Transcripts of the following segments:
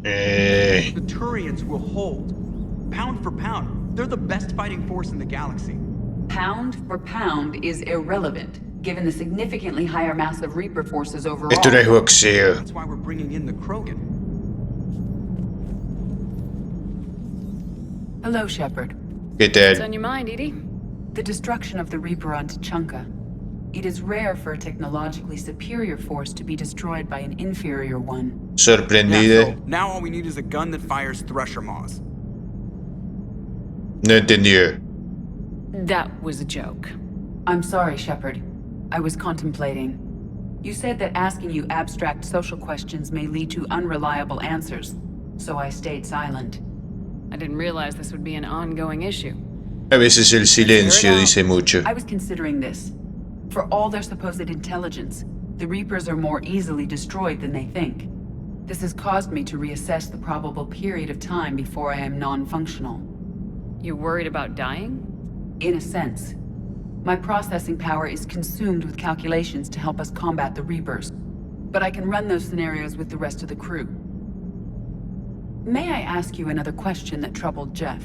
The Eh, Turians will hold. Pound for pound, they're the best fighting force in the galaxy. Pound for pound is irrelevant, given the significantly higher mass of Reaper forces esto no overall. es boxeo. That's why we're bringing in the Krogan. Hello, Shepard. ¿Qué What's tal? on your mind, Edie? The destruction of the Reaper on Tuchanka. It is rare for a technologically superior force to be destroyed by an inferior one. Sorprendida. So now all we need is a gun that fires Thresher Maws. No entendió. That was a joke. I'm sorry, Shepard. I was contemplating. You said that asking you abstract social questions may lead to unreliable answers, so I stayed silent. I didn't realize this would be an ongoing issue. A veces el silencio dice mucho. I was considering this. For all their supposed intelligence, the Reapers are more easily destroyed than they think. This has caused me to reassess the probable period of time before I am non-functional. You're worried about dying? In a sense. My processing power is consumed with calculations to help us combat the Reapers. But I can run those scenarios with the rest of the crew. May I ask you another question that troubled Jeff?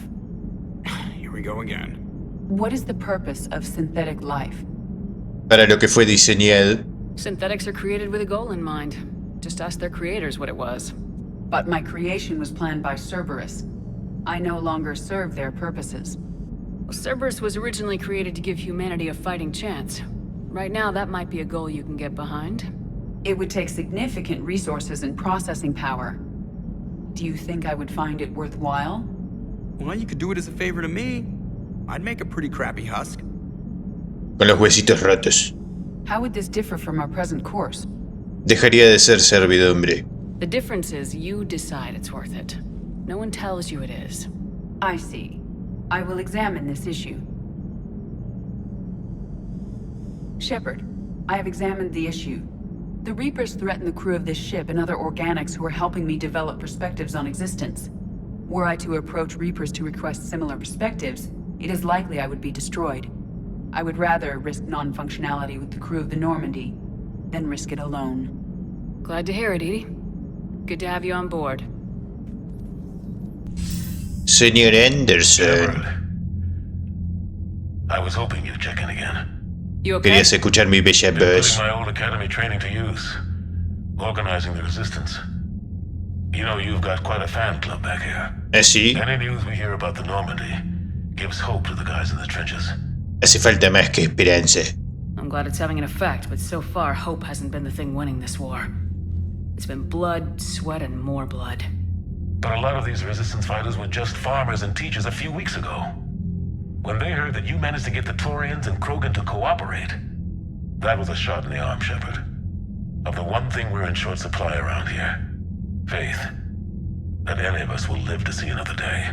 Here we go again. What is the purpose of synthetic life? Para lo que fue diseñado. Synthetics are created with a goal in mind. Just ask their creators what it was. But my creation was planned by Cerberus. I no longer serve their purposes. Well, Cerberus was originally created to give humanity a fighting chance. Right now, that might be a goal you can get behind. It would take significant resources and processing power. Do you think I would find it worthwhile? Well, you could do it as a favor to me. I'd make a pretty crappy husk. Con los huesitos rotos. How would this differ from our present course? Dejaría de ser servidumbre. The difference is you decide it's worth it. No one tells you it is. I see. I will examine this issue. Shepard, I have examined the issue. The Reapers threaten the crew of this ship and other organics who are helping me develop perspectives on existence. Were I to approach Reapers to request similar perspectives, it is likely I would be destroyed. I would rather risk non-functionality with the crew of the Normandy than risk it alone. Glad to hear it, Edie. Good to have you on board. Señor Anderson. I was hoping you'd check in again. You okay? Querías escuchar mi bella Been putting voz. my old academy training to use. Organizing the resistance. You know, you've got quite a fan club back here. Así. Any news we hear about the Normandy gives hope to the guys in the trenches. Hace falta más que esperanza. I'm glad it's having an effect, but so far, hope hasn't been the thing winning this war. It's been blood, sweat, and more blood. But a lot of these resistance fighters were just farmers and teachers a few weeks ago. When they heard that you managed to get the Turians and Krogan to cooperate, that was a shot in the arm, Shepard. Of the one thing we're in short supply around here. Faith. That any of us will live to see another day.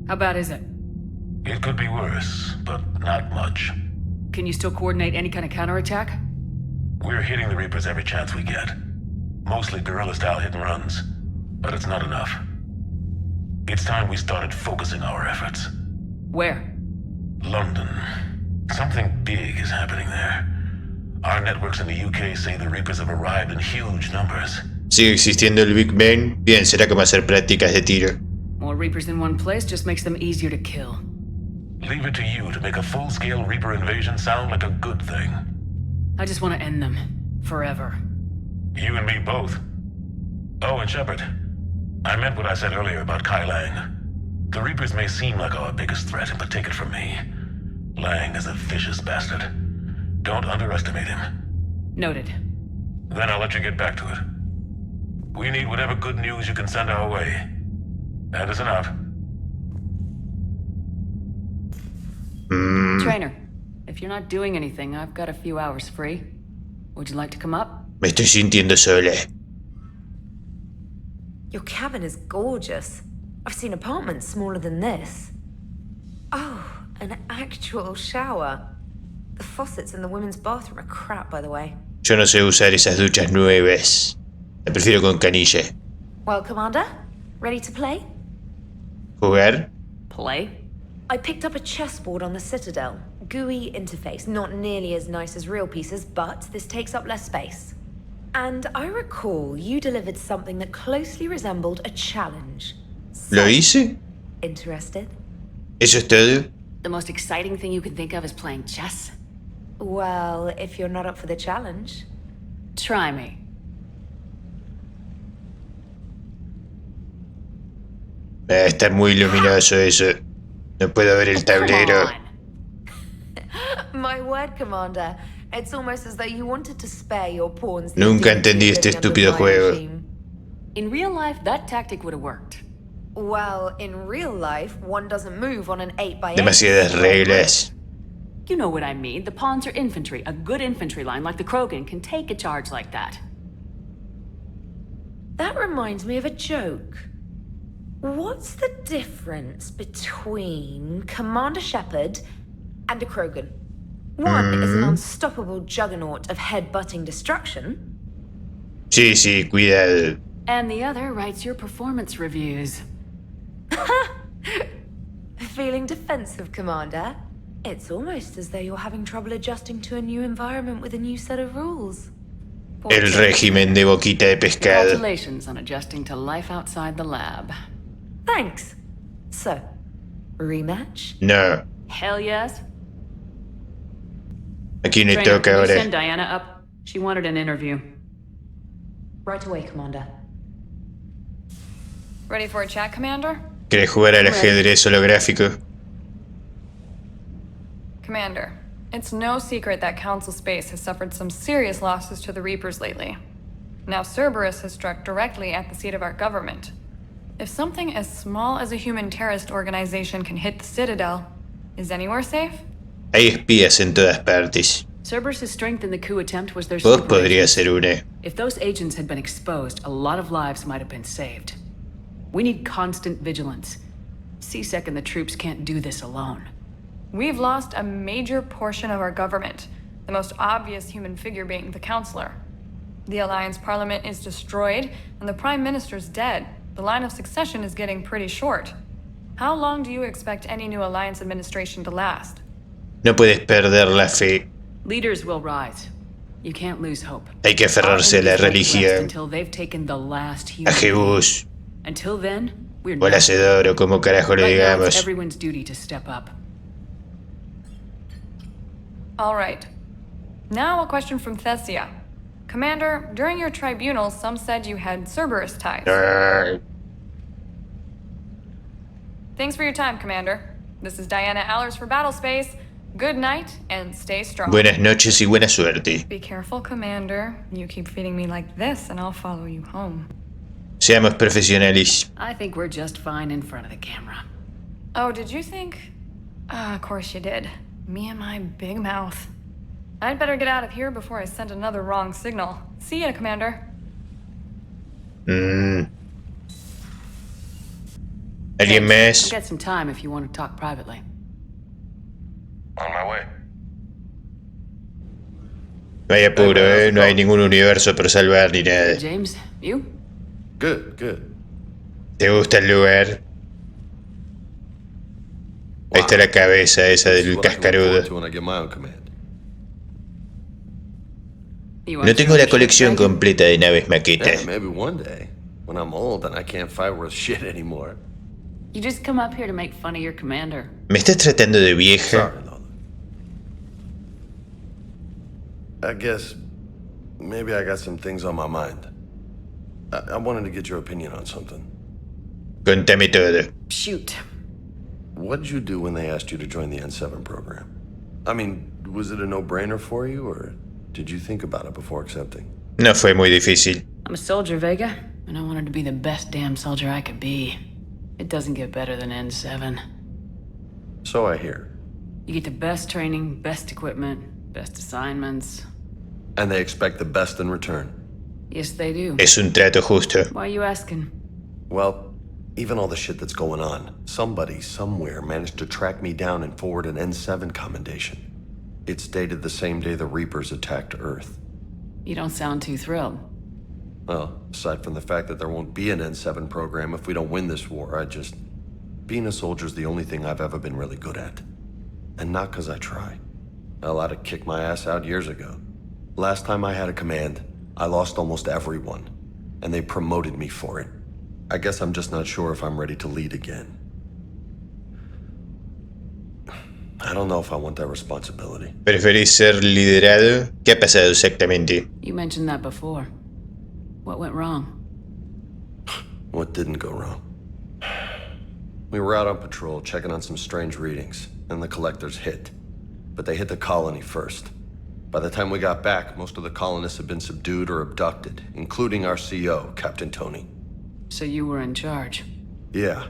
How bad is it? It could be worse, but not much. Can you still coordinate any kind of counterattack? We're hitting the Reapers every chance we get. Mostly guerrilla-style hit-and-runs. But it's not enough. It's time we started focusing our efforts. Where? London. Something big is happening there. Our networks in the UK say the Reapers have arrived in huge numbers. ¿Sigue existiendo el Big Bang? Bien, será como hacer prácticas de tiro. More Reapers in one place just makes them easier to kill. Leave it to you to make a full-scale Reaper invasion sound like a good thing. I just want to end them. Forever. You and me both. Oh, and Shepard. I meant what I said earlier about Kai Lang. The Reapers may seem like our biggest threat, but take it from me. Lang is a vicious bastard. Don't underestimate him. Noted. Then I'll let you get back to it. We need whatever good news you can send our way. Anderson out. Trainer, if you're not doing anything, I've got a few hours free. Would you like to come up? Me estoy sintiendo sola. Your cabin is gorgeous. I've seen apartments smaller than this. Oh, an actual shower. The faucets in the women's bathroom are crap, by the way. Yo no sé usar esas duchas nuevas. La prefiero con canilla. Well, Commander, ready to play? ¿Jugar? Play? I picked up a chessboard on the Citadel. GUI interface, not nearly as nice as real pieces, but this takes up less space. And I recall you delivered something that closely resembled a challenge. ¿Lo hice? Interested? ¿Eso es todo? The most exciting thing you can think of is playing chess? Well, if you're not up for the challenge. Try me. Está muy luminoso eso. No puedo ver el tablero. Come on. My word, Commander. It's almost as though you wanted to spare your pawns. the Nunca indignity entendí of este living under estúpido my juego. regime. In real life, that tactic would have worked. Well, in real life, one doesn't move on an 8x8. Demasiadas reglas. You know what I mean. The pawns are infantry. A good infantry line like the Krogan can take a charge like that. That reminds me of a joke. What's the difference between Commander Shepard and a Krogan? One is an unstoppable juggernaut of head-butting destruction. Sí, sí, cuidado. And the other writes your performance reviews. Feeling defensive, Commander? It's almost as though you're having trouble adjusting to a new environment with a new set of rules. El régimen de boquita de pescado. Congratulations on adjusting to life outside the lab. Thanks. So, rematch? No. Hell yes. ¿A quién le Trainer, toca can you ahora? send Diana up? She wanted an interview. Right away, Commander. Ready for a chat, Commander? ¿Querés jugar al ajedrez holográfico? Commander, it's no secret that Council Space has suffered some serious losses to the Reapers lately. Now Cerberus has struck directly at the seat of our government. If something as small as a human terrorist organization can hit the Citadel, is anywhere safe? Hay espías en todas partes. Cerberus' strength in the coup attempt was their Vos super podrías agents. ser una. If those agents had been exposed, a lot of lives might have been saved. We need constant vigilance. C-Sec and the troops can't do this alone. We've lost a major portion of our government, the most obvious human figure being the Counselor. The Alliance Parliament is destroyed, and the Prime Minister's dead. The line of succession is getting pretty short. How long do you expect any new Alliance administration to last? No puedes perder la fe. Leaders will rise. You can't lose hope. Hay que aferrarse a la Our enemies won't rest religión. until they've taken the last A human being. Jebús. Until then, we're O al nothing. hacedor, o como carajo le Right now, it's digamos. everyone's duty to step up. All right. Now a question from Thessia. Commander, during your tribunal, some said you had Cerberus ties. Arr. Thanks for your time, Commander. This is Diana Allers for Battlespace. Good night, and stay strong. Buenas noches y buena suerte. Be careful, Commander. You keep feeding me like this, and I'll follow you home. Seamos profesionales. I think we're just fine in front of the camera. Oh, did you think? Of course you did. Me and my big mouth. I'd better get out of here before I send another wrong signal. See ya, Commander. ¿Alguien I've más? got some time if you want to talk privately. On my way. No hay apuro, no hay ningún universo por salvar ni nada. James, you? Good, good. ¿Te gusta el lugar? Ahí está la cabeza esa This is del what I can look forward cascarudo. to when I get my own command. You No want tengo your la ship colección ready? completa de naves Yeah, maquetas. maybe one day, when I'm old and I can't fight worth shit anymore. You just come up here to make fun of your commander. ¿Me estás tratando de vieja? Sorry, Lola. I guess maybe I got some things on my mind. I wanted to get your opinion on something. Contame todo. Shoot. What did you do when they asked you to join the N7 program? I mean, was it a no-brainer for you, or did you think about it before accepting? No fue muy difícil. I'm a soldier, Vega, and I wanted to be the best damn soldier I could be. It doesn't get better than N7. So I hear. You get the best training, best equipment, best assignments. And they expect the best in return. Yes, they do. Es un trato justo. Why are you asking? Well, even all the shit that's going on, somebody somewhere managed to track me down and forward an N7 commendation. It's dated the same day the Reapers attacked Earth. You don't sound too thrilled. Well, aside from the fact that there won't be an N7 program if we don't win this war, being a soldier's the only thing I've ever been really good at. And not 'cause I try. Hell, I'd have kicked my ass out years ago. Last time I had a command, I lost almost everyone, and they promoted me for it. I guess I'm just not sure if I'm ready to lead again. I don't know if I want that responsibility. ¿Preferís ser liderado? ¿Qué ha pasado exactamente? You mentioned that before. What went wrong? What didn't go wrong? We were out on patrol, checking on some strange readings, and the collectors hit. But they hit the colony first. By the time we got back, most of the colonists had been subdued or abducted, including our CO, Captain Tony. So you were in charge. Yeah.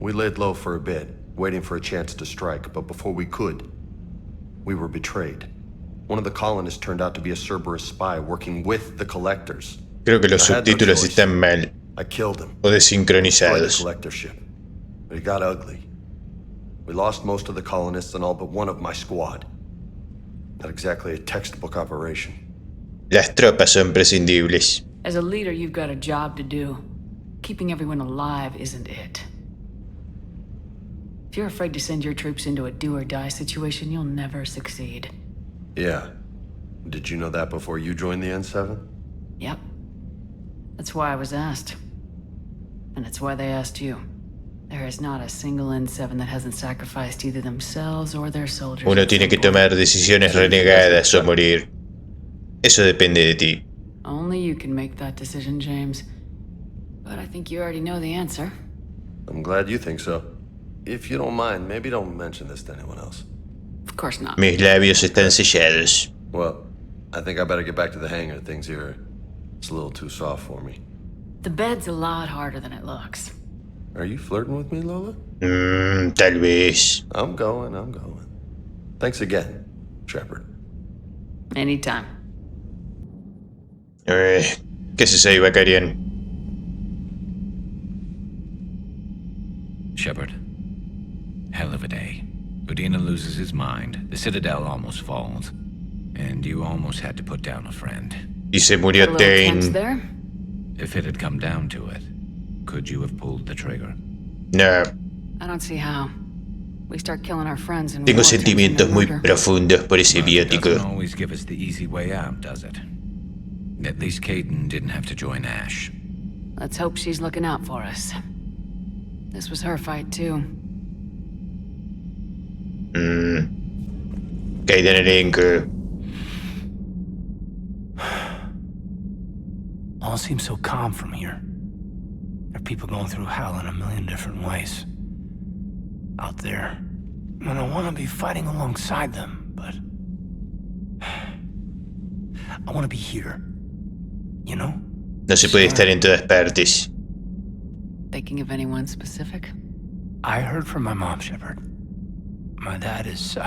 We laid low for a bit, waiting for a chance to strike, but before we could, we were betrayed. One of the colonists turned out to be a Cerberus spy working with the collectors. Creo que los I had no subtítulos choice. están mal I killed him. o Destroyed the desincronizados. collector ship. But it got ugly. We lost most of the colonists and all but one of my squad. Not exactly a textbook operation. Las tropas son prescindibles. As a leader, you've got a job to do. Keeping everyone alive isn't it. If you're afraid to send your troops into a do-or-die situation, you'll never succeed. Yeah. Did you know that before you joined the N7? Yep. That's why I was asked. And it's why they asked you. There is not a single N7 that hasn't sacrificed either themselves or their soldiers. Uno tiene que tomar decisiones renegadas o morir. Eso depende de ti. Only you can make that decision, James. But I think you already know the answer. I'm glad you think so. If you don't mind, maybe don't mention this to anyone else. Of course not. Mis labios están sellados. Well, I think I better get back to the hangar. Things here, it's a little too soft for me. The bed's a lot harder than it looks. Are you flirting with me, Lola? Tal vez. I'm going. Thanks again, Shepard. Anytime. ¿Qué haces ahí, Bacarian? Shepard. Hell of a day. Udina loses his mind, the Citadel almost falls, and you almost had to put down a friend. Y se murió A little tense Tain. there? If it had come down to it, could you have pulled the trigger? No. I don't see how. We start killing our friends and Tengo war turns into sentimientos muy murder. profundos por ese But it doesn't biótico. always give us the easy way out, does it? At least Caden didn't have to join Ash. Let's hope she's looking out for us. This was her fight too. Caden elenco. All seems so calm from here. There are people going through hell in a million different ways. Out there. And I want to be fighting alongside them, but... I want to be here. You know? No se puede estar en todas partes. Thinking of anyone specific? I heard from my mom, Shepard. My dad is,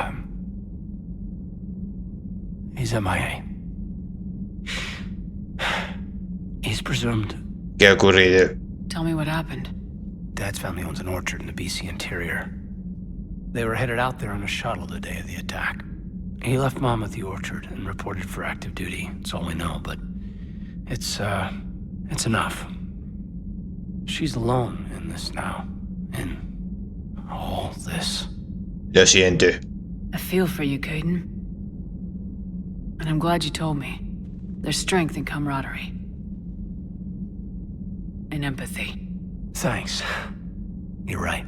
he's MIA. He's presumed. ¿Qué ha ocurrido? Tell me what happened. Dad's family owns an orchard in the BC interior. They were headed out there on a shuttle the day of the attack. He left Mom at the orchard and reported for active duty. It's all we know, but it's enough. She's alone in this now. In all this. Lo siento. I feel for you, Caden. And I'm glad you told me. There's strength in camaraderie. And empathy. Thanks. You're right.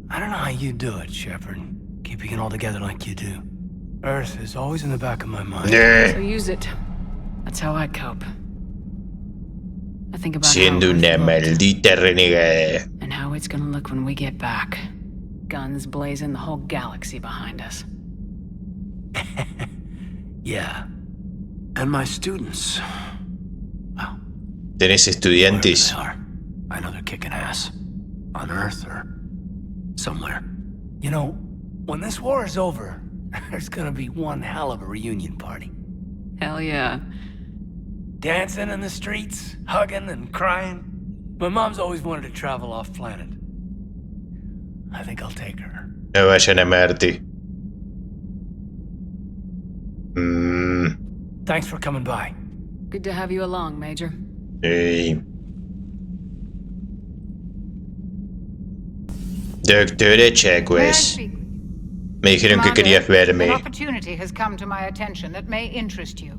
I don't know how you do it, Shepard. Keeping it all together like you do. Earth is always in the back of my mind. So use it. That's how I cope. I think about Siendo how una Earth looked maldita renegada. and how it's gonna look when we get back. Guns blazing, the whole galaxy behind us. Yeah. And my students. Well, ¿Tenés wherever estudiantes? they are, I know they're kicking ass. On Earth or somewhere. You know, when this war is over, there's gonna be one hell of a reunion party. Hell yeah. Dancing in the streets, hugging and crying. My mom's always wanted to travel off planet. I think I'll take her. No vayan a Marte. Thanks for coming by. Good to have you along, Major. Doctora Chagüez. Me dijeron que querías An verme. opportunity has come to my attention that may interest you.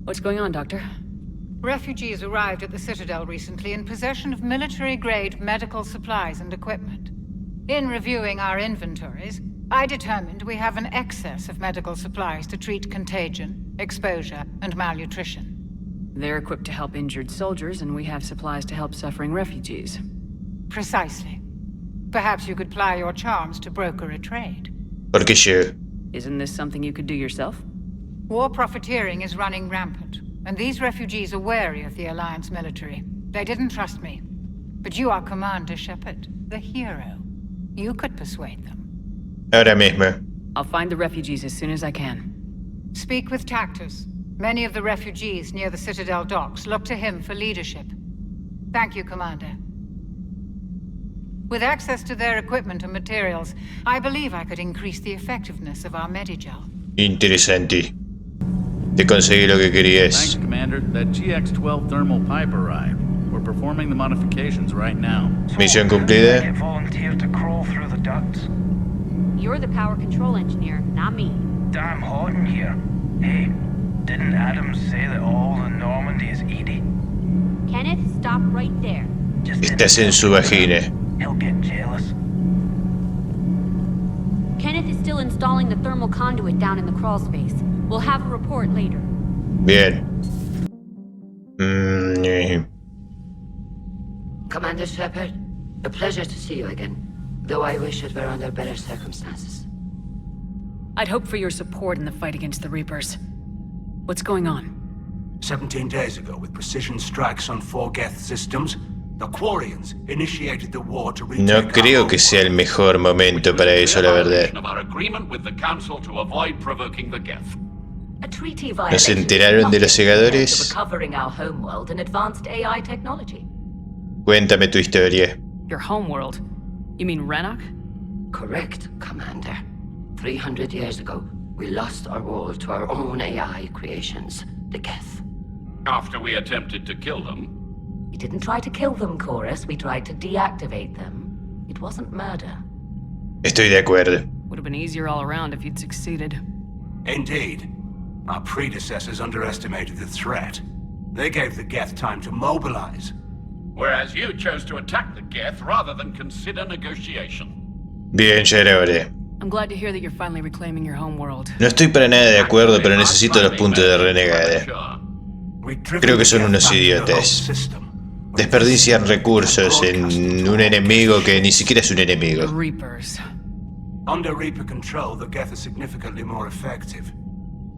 What's going on, Doctor? Refugees arrived at the Citadel recently in possession of military-grade medical supplies and equipment. In reviewing our inventories, I determined we have an excess of medical supplies to treat contagion, exposure, and malnutrition. They're equipped to help injured soldiers, and we have supplies to help suffering refugees. Precisely. Perhaps you could ply your charms to broker a trade. Porque yo. Isn't this something you could do yourself? War profiteering is running rampant, and these refugees are wary of the Alliance military. They didn't trust me. But you are Commander Shepard, the hero. You could persuade them. Ahora mismo. I'll find the refugees as soon as I can. Speak with Tactus. Many of the refugees near the Citadel docks look to him for leadership. Thank you, Commander. With access to their equipment and materials, I believe I could increase the effectiveness of our Medigel. Interesante. Te conseguí lo que querías. Thanks, Commander. That GX-12 thermal pipe arrived. We're performing the modifications right now. Misión cumplida. Get volunteered to crawl through the ducts. You're the power control engineer, not me. Damn hot in here. Hey, didn't Adams say that all the Normandy is Edie? Kenneth, stop right there. Estás en su vagina. He'll get jealous. Kenneth is still installing the thermal conduit down in the crawl space. We'll have a report later. Bien. Commander Shepard, a pleasure to see you again, though I wish it were under better circumstances. I'd hope for your support in the fight against the Reapers. What's going on? 17 days ago, with precision strikes on 4 Geth systems, the Quarians initiated the war to retake No creo que sea el mejor momento para eso, la verdad. ¿Nos enteraron de los segadores? Cuéntame tu historia. Your homeworld? You mean Rannoch? Correct, Commander. 300 years ago, we lost our world to our own AI creations, the Geth. After we attempted to kill them? We didn't try to kill them, Chorus. We tried to deactivate them. It wasn't murder. Estoy de acuerdo. Would have been easier all around if you'd succeeded. Indeed. Our predecessors underestimated the threat. They gave the Geth time to mobilize. Whereas you chose to attack the Geth rather than consider negotiation. Bien, ya era hora. I'm glad to hear that you're finally reclaiming your homeworld. No estoy para nada de acuerdo, pero necesito los puntos de renegada. Creo que son unos idiotas. Desperdician recursos en un enemigo que ni siquiera es un enemigo. Reapers. Under Reaper control, the Geth are significantly more effective.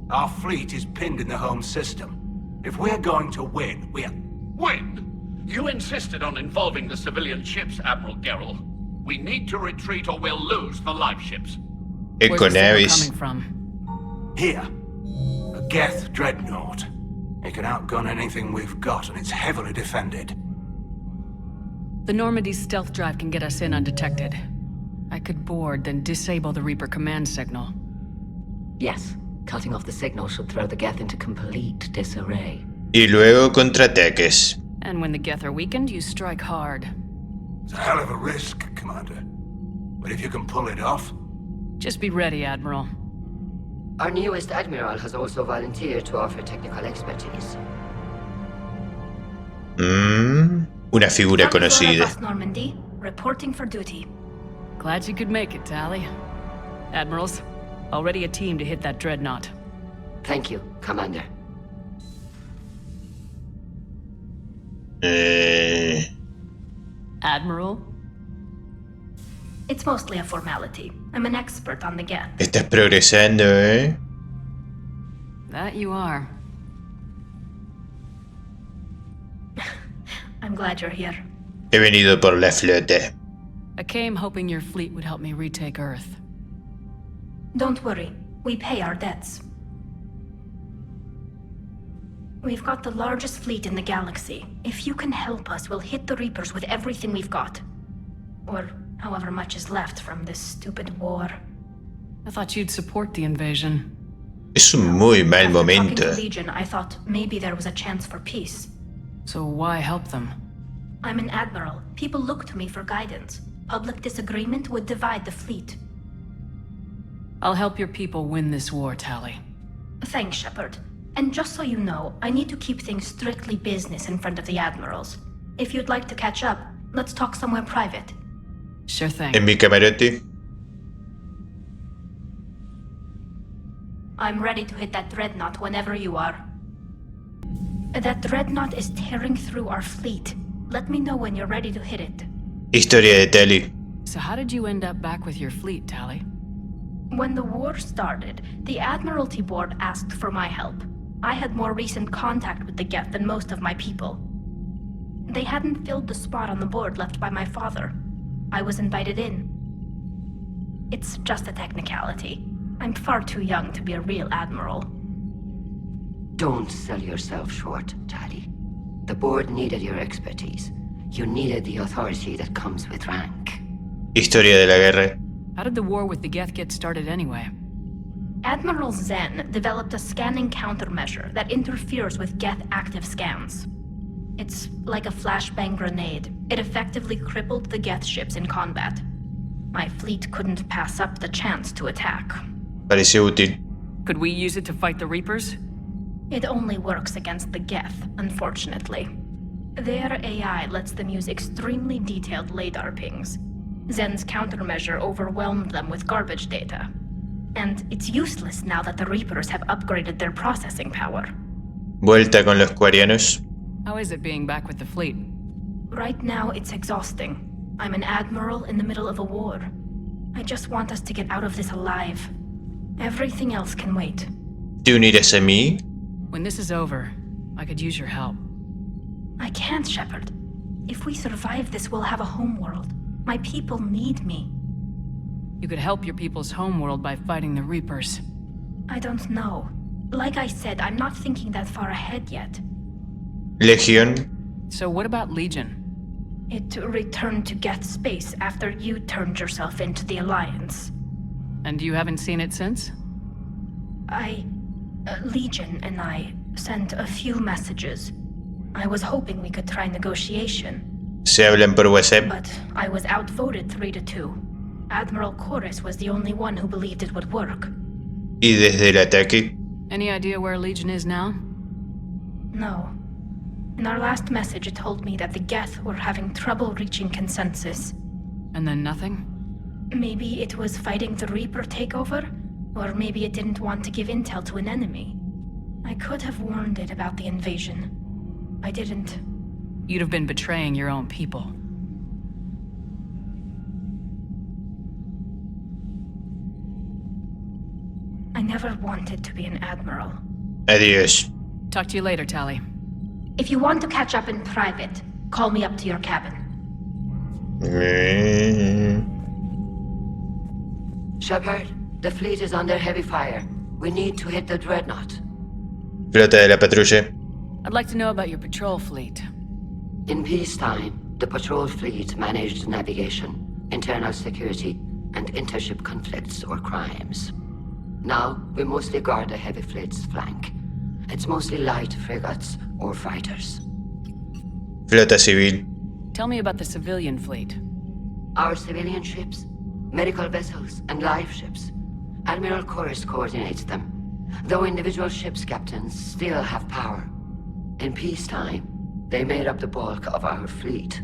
Our fleet is pinned in the home system. If we're going to win, Win? You insisted on involving the civilian ships, Admiral Gerrel. We need to retreat or we'll lose the live ships. Econavis. Coming from? Here. A Geth dreadnought. It can outgun anything we've got, and it's heavily defended. The Normandy's stealth drive can get us in undetected. I could board, then disable the Reaper command signal. Yes. Cutting off the signal should throw the Geth into complete disarray. Y luego contraataques. And when the Geth are weakened, you strike hard. It's a hell of a risk, Commander. But if you can pull it off... Just be ready, Admiral. Our newest Admiral has also volunteered to offer technical expertise. Una figura conocida. Normandy, reporting for duty. Glad you could make it, Tally. Admirals, already a team to hit that dreadnought. Thank you, Commander. Admiral? It's mostly a formality. I'm an expert on the Geth. Estás progresando, ¿eh? That you are. I'm glad you're here. He venido por la flota. I came hoping your fleet would help me retake Earth. Don't worry. We pay our debts. We've got the largest fleet in the galaxy. If you can help us, we'll hit the Reapers with everything we've got. Or however much is left from this stupid war. I thought you'd support the invasion. Es un muy mal momento. After talking to Legion, I thought maybe there was a chance for peace. So why help them? I'm an admiral. People look to me for guidance. Public disagreement would divide the fleet. I'll help your people win this war, Tally. Thanks, Shepard. And just so you know, I need to keep things strictly business in front of the admirals. If you'd like to catch up, let's talk somewhere private. Sure thing. En mi camarote. I'm ready to hit that dreadnought whenever you are. That dreadnought is tearing through our fleet. Let me know when you're ready to hit it. Historia de Tali. So how did you end up back with your fleet, Tali? When the war started, the Admiralty Board asked for my help. I had more recent contact with the Geth than most of my people. They hadn't filled the spot on the board left by my father. I was invited in. It's just a technicality. I'm far too young to be a real admiral. Don't sell yourself short, Tali. The board needed your expertise. You needed the authority that comes with rank. Historia de la guerra. How did the war with the Geth get started anyway? Admiral Zen developed a scanning countermeasure that interferes with Geth active scans. It's like a flashbang grenade. It effectively crippled the Geth ships in combat. My fleet couldn't pass up the chance to attack. Parece útil. Could we use it to fight the Reapers? It only works against the Geth, unfortunately. Their AI lets them use extremely detailed LADAR pings. Zen's countermeasure overwhelmed them with garbage data. And it's useless now that the Reapers have upgraded their processing power. Vuelta con los Quarianos. How is it being back with the fleet? Right now, it's exhausting. I'm an admiral in the middle of a war. I just want us to get out of this alive. Everything else can wait. ¿Te unirás a mí? When this is over, I could use your help. I can't, Shepard. If we survive this, we'll have a homeworld. My people need me. You could help your people's homeworld by fighting the Reapers. I don't know. Like I said, I'm not thinking that far ahead yet. Legión. So what about Legion? It returned to Geth space after you turned yourself into the Alliance. And you haven't seen it since? Legion and I sent a few messages. I was hoping we could try negotiation. Se hablan por WhatsApp. But I was outvoted 3-2. Admiral Chorus was the only one who believed it would work. ¿Y desde el ataque? Any idea where Legion is now? No. In our last message, it told me that the Geth were having trouble reaching consensus. And then nothing? Maybe it was fighting the Reaper takeover? Or maybe it didn't want to give intel to an enemy. I could have warned it about the invasion. I didn't. You'd have been betraying your own people. I never wanted to be an admiral. Adiós. Talk to you later, Tali. If you want to catch up in private, call me up to your cabin. Shepard, the fleet is under heavy fire. We need to hit the dreadnought. Flota de la patrulla. I'd like to know about your patrol fleet. In peacetime, the patrol fleet managed navigation, internal security, and intership conflicts or crimes. Now, we mostly guard the heavy fleet's flank. It's mostly light frigates or fighters. Flota civil. Tell me about the civilian fleet. Our civilian ships, medical vessels, and live ships. Admiral Chorus coordinates them, though individual ships' captains still have power. In peacetime, they made up the bulk of our fleet.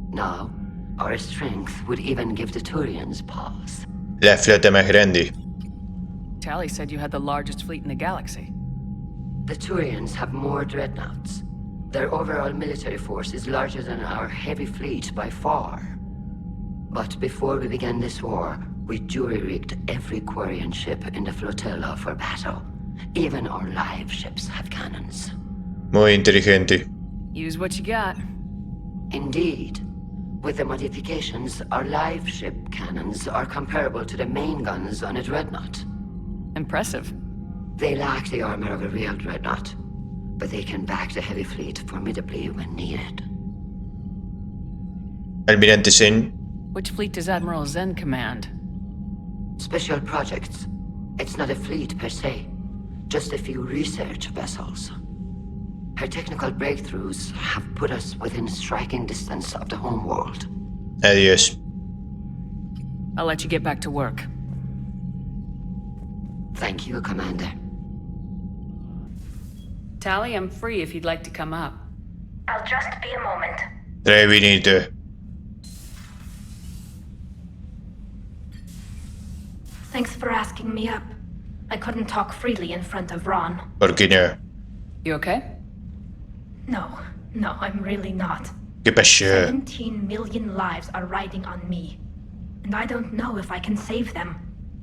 Now, our strength would even give the Turians pause. La flota más grande. Tali said you had the largest fleet in the galaxy. The Turians have more dreadnoughts. Their overall military force is larger than our heavy fleet by far. But before we began this war, we jury-rigged every Quarian ship in the flotilla for battle. Even our live ships have cannons. Muy inteligente. Use what you got. Indeed. With the modifications, our live ship cannons are comparable to the main guns on a dreadnought. Impressive. They lack the armor of a real dreadnought, but they can back the heavy fleet formidably when needed. Almirante Zen. Which fleet does Admiral Zen command? Special projects. It's not a fleet per se, just a few research vessels. Her technical breakthroughs have put us within striking distance of the homeworld. Adiós. I'll let you get back to work. Thank you, Commander. Tally, I'm free if you'd like to come up. I'll just be a moment. Trae vinito. Thanks for asking me up. I couldn't talk freely in front of Ron. ¿Por qué no? You okay? No, I'm really not. ¿Qué pasó? 17 million lives are riding on me. And I don't know if I can save them.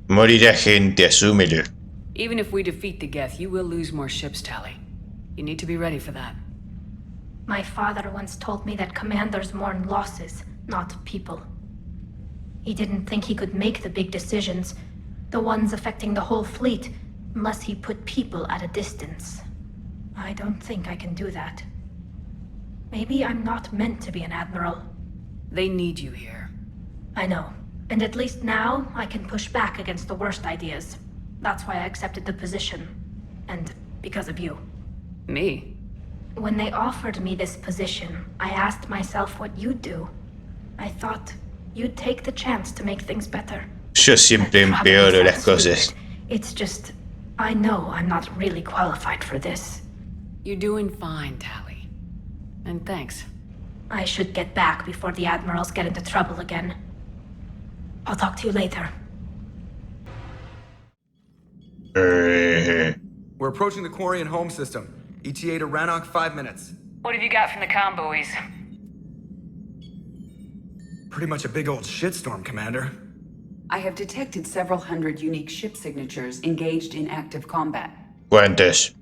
Morirá gente, asúmelo. Even if we defeat the Geth, you will lose more ships, Tally. You need to be ready for that. My father once told me that commanders mourn losses, not people. He didn't think he could make the big decisions, the ones affecting the whole fleet, unless he put people at a distance. I don't think I can do that. Maybe I'm not meant to be an admiral. They need you here. I know. And at least now, I can push back against the worst ideas. That's why I accepted the position. And because of you. Me? When they offered me this position, I asked myself what you'd do. I thought you'd take the chance to make things better. Yo siempre empeoro las cosas. It's just, I know I'm not really qualified for this. You're doing fine, Tally. And thanks. I should get back before the admirals get into trouble again. I'll talk to you later. We're approaching the Quarian home system. ETA to Rannoch, 5 minutes. What have you got from the comm buoys? Pretty much a big old shitstorm, Commander. I have detected several hundred unique ship signatures engaged in active combat. ¿Cuántas?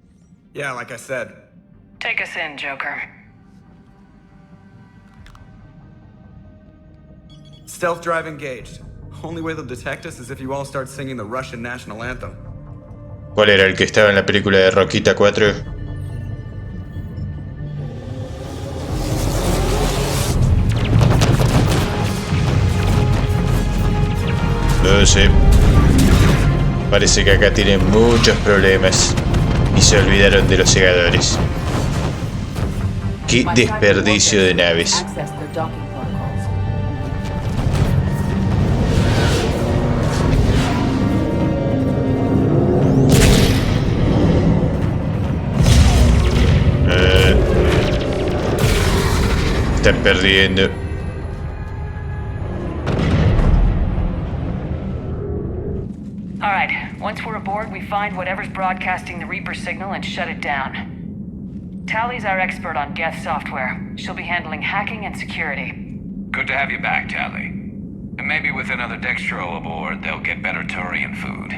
Yeah, like I said. Take us in, Joker. Stealth drive engaged. Only way they'll detect us is if you all start singing the Russian national anthem. ¿Cuál era el que estaba en la película de Roquita 4? No sé. Parece que acá tienen muchos problemas y se olvidaron de los segadores. Qué desperdicio de naves. Están perdiendo. Alright, once we're aboard, we find whatever's broadcasting the Reaper signal and shut it down. Tally's our expert on Geth software. She'll be handling hacking and security. Good to have you back, Tally. And maybe with another Dextro aboard, they'll get better Turian food.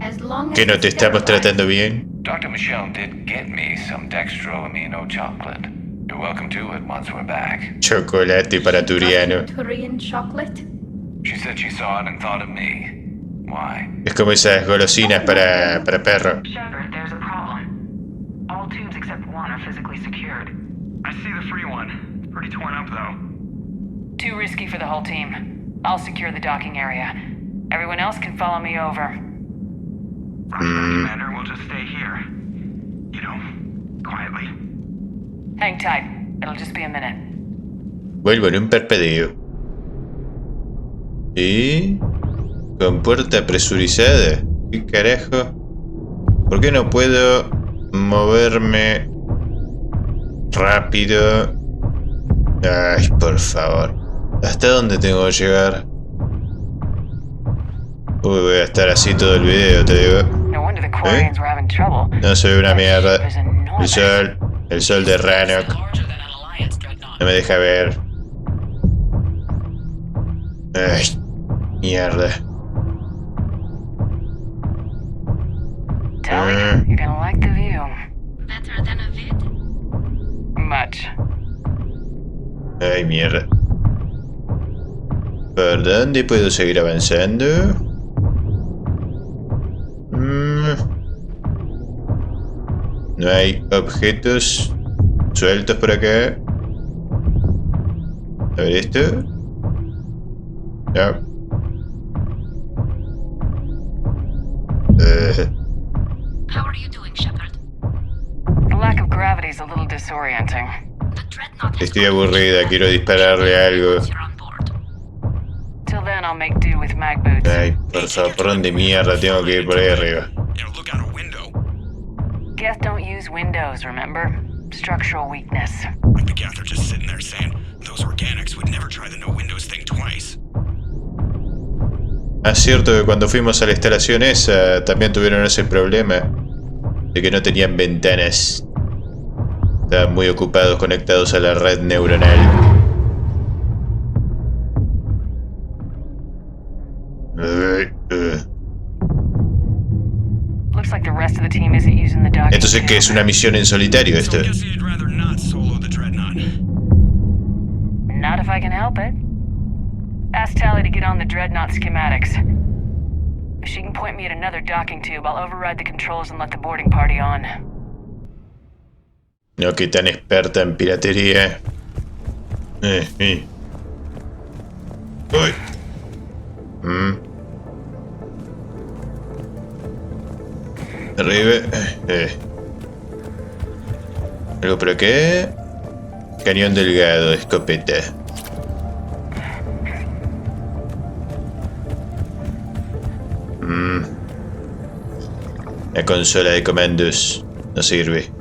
As long as ¿Que no te estamos tratando bien? Dr. Michelle did get me some Dextro amino chocolate. You're welcome to it once we're back. Chocolate para Turiano. Turian chocolate? She said she saw it and thought of me. Why? Es como esas golosinas para perro. Shepard, there's a problem. All tubes except one are physically secured. I see the free one. It's pretty torn up, though. Too risky for the whole team. I'll secure the docking area. Everyone else can follow me over. Commander, we'll just stay here. You know, quietly. Hang tight. It'll just be a minute. Vuelvo en un parpadeo. ¿Y? ¿Con puerta presurizada? ¿Qué carajo? ¿Por qué no puedo moverme rápido? Ay, por favor. ¿Hasta dónde tengo que llegar? Uy, voy a estar así todo el video, te digo. ¿Eh? No se ve una mierda. El sol de Rannoch. No me deja ver. Ay, mierda. Tally, you're gonna like the view. Better than a vid? Much. Ay, mierda. ¿Por dónde puedo seguir avanzando? No hay objetos sueltos por acá. A ver esto. No. How are you doing, Shepard? The lack of gravity is a little disorienting. Estoy aburrida, quiero dispararle algo. Till then, I'll make do with mag boots. Ay, por favor, ¿por dónde mierda tengo que ir por ahí arriba? Geth don't use windows, remember? Structural weakness. But the Geth are just sitting there saying those organics would never try the no windows thing twice. Es cierto que cuando fuimos a la instalación esa también tuvieron ese problema de que no tenían ventanas. Estaban muy ocupados conectados a la red neuronal. Looks like the rest of the team isn't using the docking. Entonces, ¿qué es una misión en solitario esto? Not if I can help it. Ask Tally to get on the Dreadnought schematics. If she can point me at another docking tube, I'll override the controls and let the boarding party on. No, que tan experta en piratería. Uy. Arriba. ¿Algo por acá? Cañón delgado, escopeta. La consola de comandos no sirve.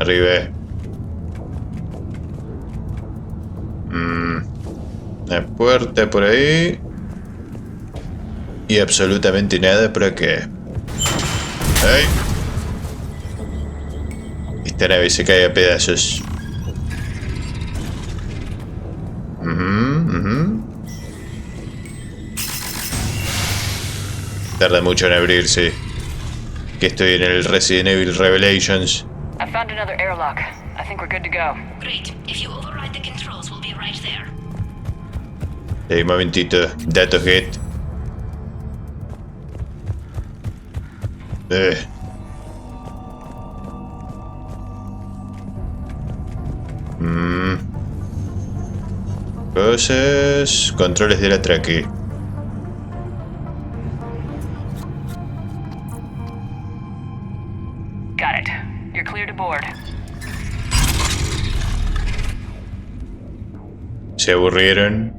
Arriba. Una puerta por ahí. Y absolutamente nada por acá. ¡Ay! Esta nave se cae a pedazos. Tarda mucho en abrirse. Que estoy en el Resident Evil Revelations. I found another airlock. I think we're good to go. Great. If you override the controls, we'll be right there. Un momentito. Datos get. Cosas. Controles del atraque. Got it. You're clear to board. Se aburrieron.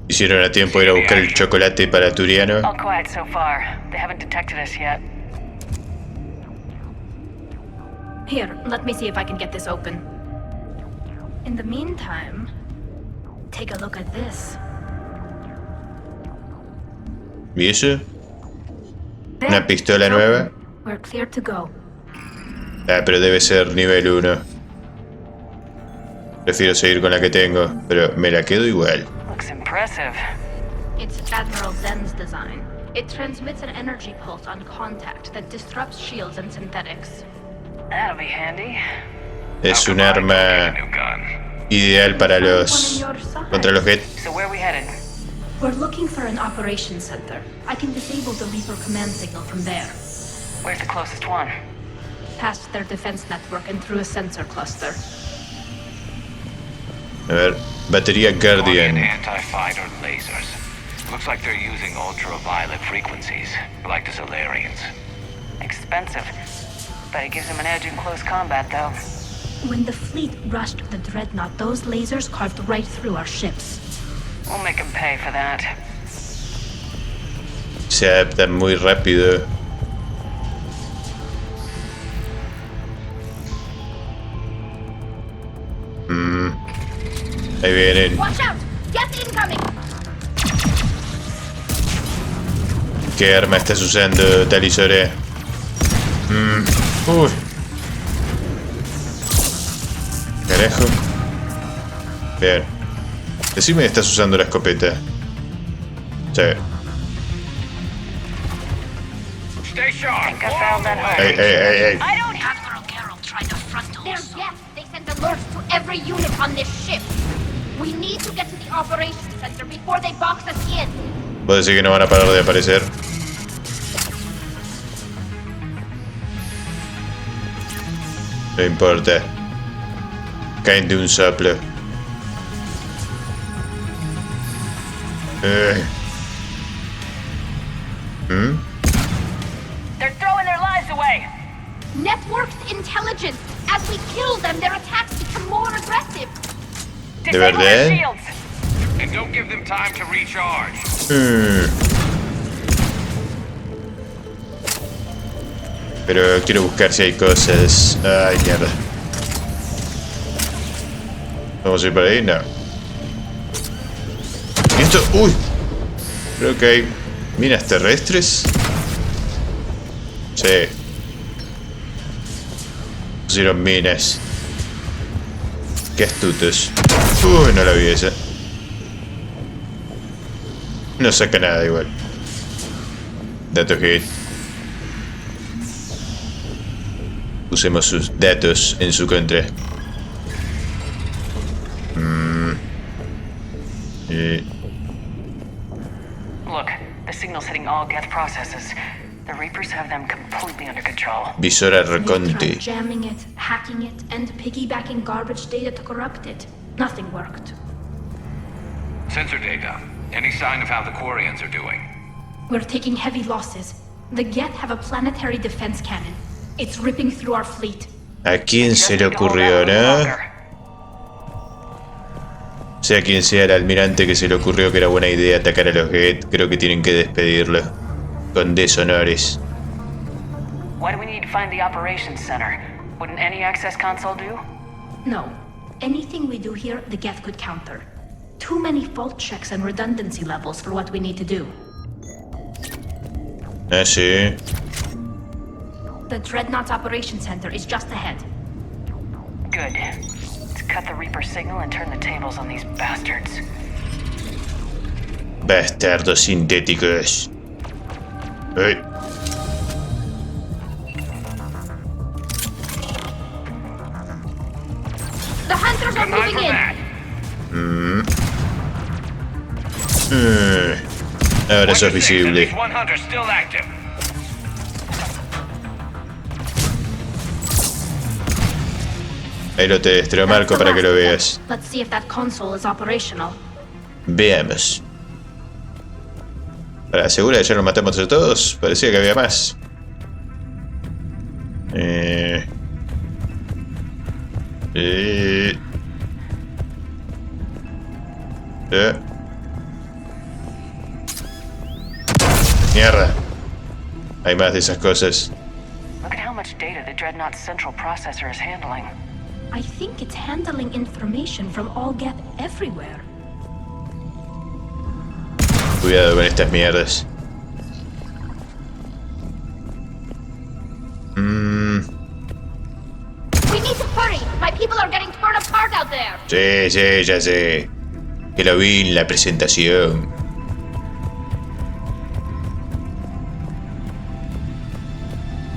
Hicieron a tiempo de ir a buscar el chocolate para Turiano. All quiet so far. They haven't detected us yet. Here, let me see if I can get this open. In the meantime, take a look at this. ¿Y eso? ¿Una pistola nueva? We're clear to go. Ah, pero debe ser nivel 1. Prefiero seguir con la que tengo, pero me la quedo igual. Looks impressive. It's Admiral Zen's design. It transmits an energy pulse on contact that disrupts shields and synthetics. That'll be handy. Es un arma ideal para los... contra los Get. So where are we headed? We're looking for an operations center. I can disable the Reaper command signal from there. Where's the closest one? Past their defense network and through a sensor cluster. A ver, batería Guardian. Anti-fighter lasers. Looks like they're using ultraviolet frequencies, like the Solarians. Expensive. But it gives them an edge in close combat, though. When the fleet rushed the Dreadnought, those lasers carved right through our ships. We'll make them pay for that. Se adaptan muy rápido. Ahí vienen. Watch out! Get incoming! ¿Qué arma estás usando, Talisore? Uy. Carajo. Bien. Decime que estás usando la escopeta. Sí. Stay sharp. Think I found that hole. Hey. I don't have Admiral Geralt tried to front us. They're yes. They sent alerts to every unit on this ship. We need to get to the operations center before they box us in. ¿Vos decís que no van a parar de aparecer? No importa. Caen de un soplo. They're throwing their lives away. Network's intelligence ¿De verdad? And don't give them time to recharge. Pero quiero buscar si hay cosas. Ay, mierda. ¿Vamos a ir por ahí? No. ¿Y esto? ¡Uy! Creo que hay minas terrestres. Sí. Pusieron minas. Qué astutos. Uy, no la vi esa. No saca nada igual. Datos hit. Usemos sus datos en su contra. Look, the signal's hitting all Geth processes. The Reapers have them completely under control. Visor a Reconte. Jamming it, hacking it, and piggybacking garbage data to corrupt it. Nothing worked. Sensor data. Any sign of how the Quarians are doing? We're taking heavy losses. The Geth have a planetary defense cannon. It's ripping through our fleet. ¿A quién se le ocurrió, no? Sea quien sea el almirante que se le ocurrió que era buena idea atacar a los Geth, creo que tienen que despedirlo. Con deshonores. Why do we need to find the operations center? Wouldn't any access console do? No. Anything we do here, the Geth could counter. Too many fault checks and redundancy levels for what we need to do. Ah, sí. The Dreadnought's operations center is just ahead. Good. Let's cut the Reaper signal and turn the tables on these bastards. Bastardos sintéticos. Hey. The hunters are moving in. Ahora sos visible. One hunter still active. Ahí lo te lo marco para que lo veas. Let's see if that console is operational. Veamos. Para segura que ya lo matamos a todos. Parecía que había más. Mierda. Hay más de esas cosas. Look at how much data the Dreadnought's central processor is handling. I think it's handling information from all Geth everywhere. Cuidado con estas mierdas. We need to hurry. My people are getting torn apart out there. Sí, sí, ya sé. Que lo vi en la presentación.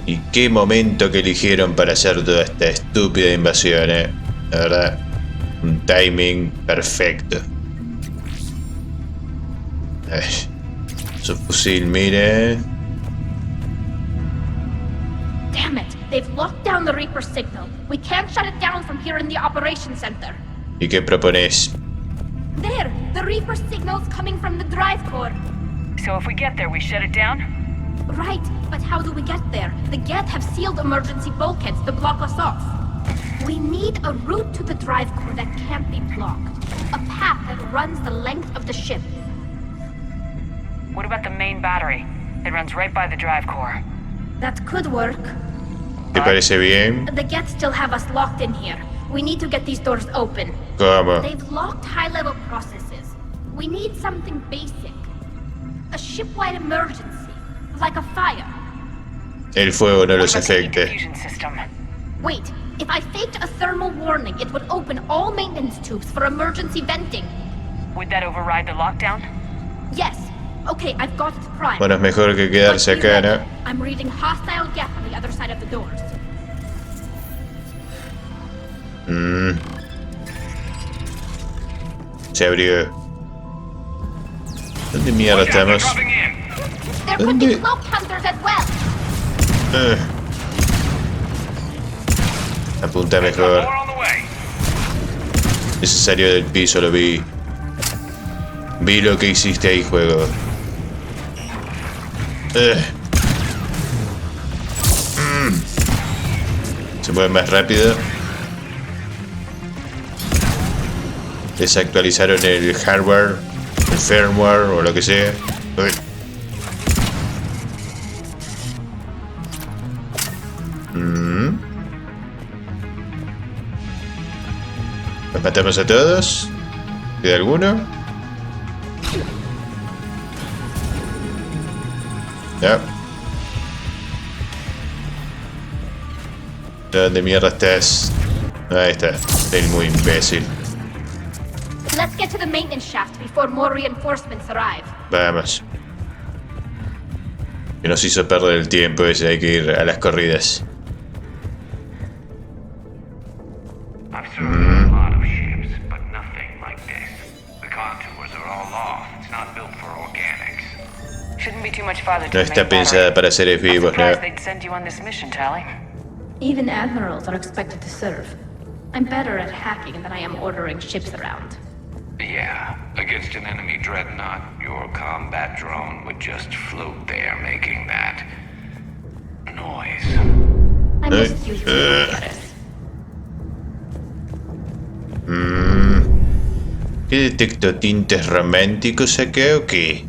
Y qué momento que eligieron para hacer toda esta estúpida invasión, La verdad, un timing perfecto. Su fusil, mire. Damn it. They've locked down the Reaper signal. We can't shut it down from here in the operations center. ¿Y qué propones? There! The Reaper signal's coming from the drive core. So if we get there, we shut it down? Right, but how do we get there? The Geth have sealed emergency bulkheads to block us off. We need a route to the drive core that can't be blocked. A path that runs the length of the ship. What about the main battery? It runs right by the drive core. That could work. ¿Te parece bien? The Geth still have us locked in here. We need to get these doors open. ¿Cómo? They've locked high-level processes. We need something basic. A ship-wide emergency. Like a fire. El fuego no los afecta. Wait, if I faked a thermal warning, it would open all maintenance tubes for emergency venting. Would that override the lockdown? Yes. Okay, I've got it primed. Bueno, es mejor que quedarse acá, ¿no? I'm reading hostile Geth on the other side of the doors. Se abrió. ¿Dónde mierda estamos? There could be cloak hunters as well. Apunta mejor. Ese salió del piso, lo vi. Vi lo que hiciste ahí, juego. Se mueve más rápido. Desactualizaron el hardware, el firmware o lo que sea. Uy. ¿Los matamos a todos? ¿Queda alguno? No. ¿Dónde mierda estás? Ahí está. El muy imbécil. Let's get to the maintenance shaft before more reinforcements arrive. Vamos. Que nos hizo perder el tiempo ese, hay que ir a las corridas. No está pensada para seres vivos, ¿no? Even admirals are expected to serve. I'm better at hacking than I am ordering ships around. Yeah, against an enemy dreadnought, your combat drone would just float there making that noise. I must use it. ¿Qué detecto? ¿Tintes románticos acá o qué?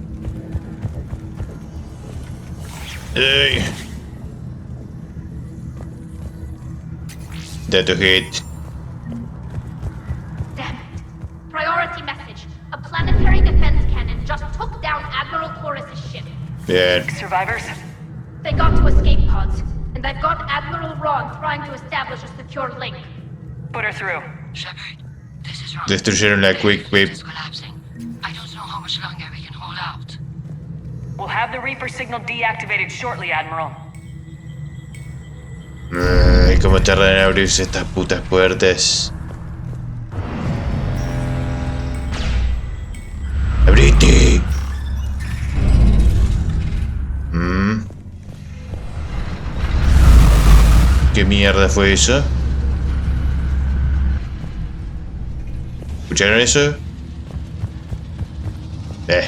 Ay. Dato hit. Damn it. Priority message. A planetary defense cannon just took down Admiral Chorus's ship. Bien. Survivors? They got to escape pods, and I've got Admiral Ron trying to establish a secure link. Put her through. Shepard, this is Ron. Destruyeron la Quick Whip. I don't know how much longer we can hold out. We'll have the Reaper signal deactivated shortly, Admiral. Ay, cómo tardan en abrirse estas putas puertas. ¡Abrite! ¿Qué mierda fue eso? ¿Escucharon eso?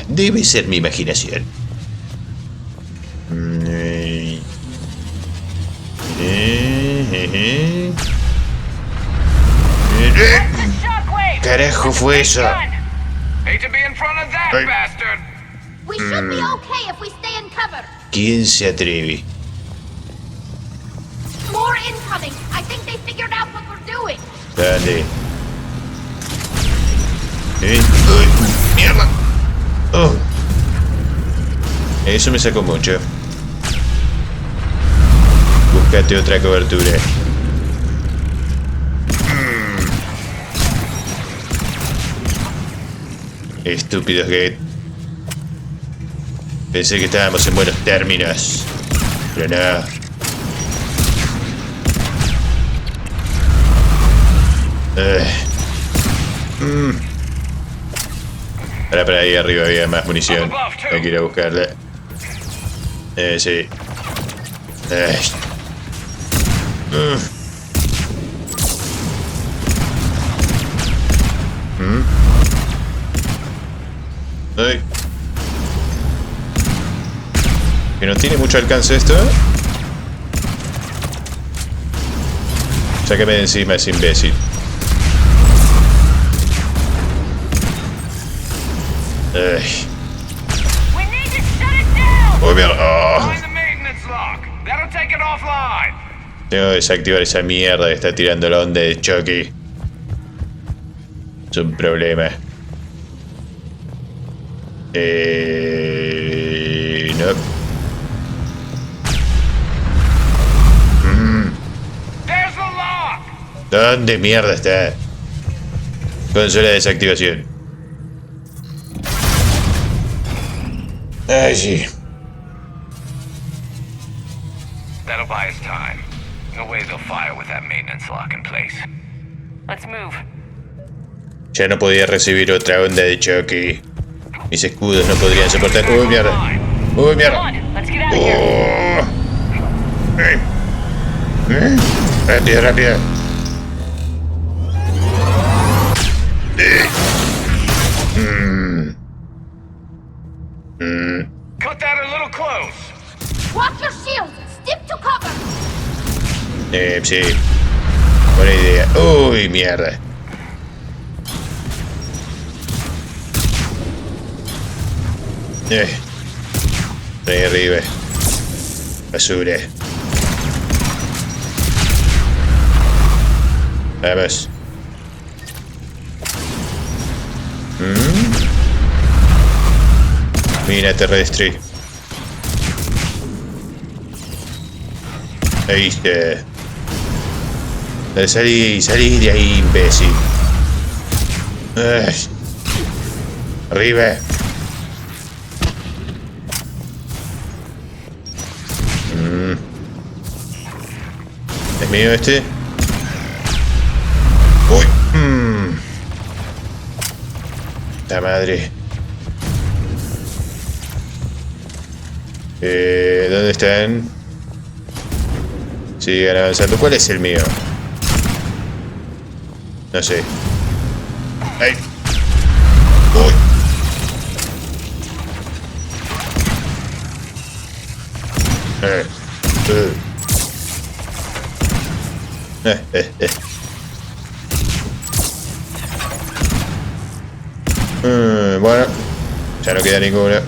Debe ser mi imaginación. ¿Carajo fue eso? Hate to be in front of that bastard. We should be okay if we stay in cover. ¿Quién se atreve? More incoming. I think they figured out what we're doing. Dale. ¡Mierda! Oh. Eso me sacó mucho. Búscate otra cobertura. Estúpidos Gate. Pensé que estábamos en buenos términos. Pero no. Para ahí arriba había más munición. Hay que ir a buscarla. Sí. Ay. Que no tiene mucho alcance esto. Sáqueme de encima ese imbécil. Ay. Oh, mierda. Oh. Tengo que desactivar esa mierda que está tirando la onda de Chucky. Es un problema. No. ¿Dónde mierda está? Consola de desactivación. Ay, sí. That'll buy us time. No way they'll fire with that maintenance lock in place. Let's move. Ya no podía recibir otra onda de choque. Mis escudos no podrían soportar. ¡Uy, mierda! ¡Uy, mierda! Oh. ¡Rápido, rápido! Cut that a little close. Watch your shields. Stick to cover. Sí. Buena idea. ¡Uy, mierda! Ahí arriba. Basura. Vamos. Mina terrestre. Ahí está. Salí de ahí, imbécil. Arriba. ¿Es mío este? Uy. La madre. ¿Dónde están? Sigan avanzando. ¿Cuál es el mío? No sé. ¡Ay! ¡Uy! Bueno, ya no queda ninguna.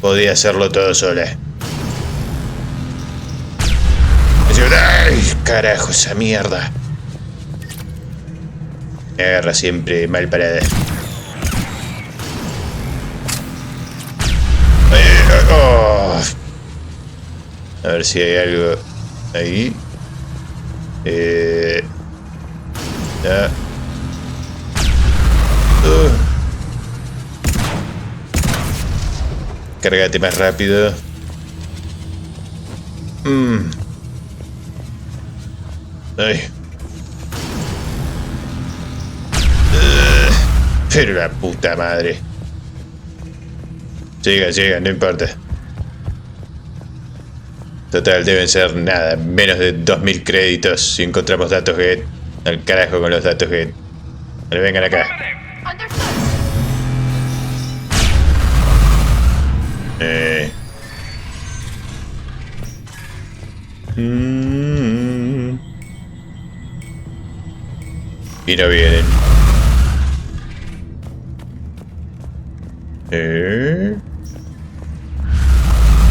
Podía hacerlo todo sola. ¡Ay, carajo, esa mierda! Me agarra siempre mal parada. Oh. A ver si hay algo ahí. Ya. Cárgate más rápido. Ay. Pero la puta madre. Siga, no importa. Total, deben ser nada, menos de 2000 créditos si encontramos datos GET. Al carajo con los datos GET. Vale, vengan acá. Y no vienen.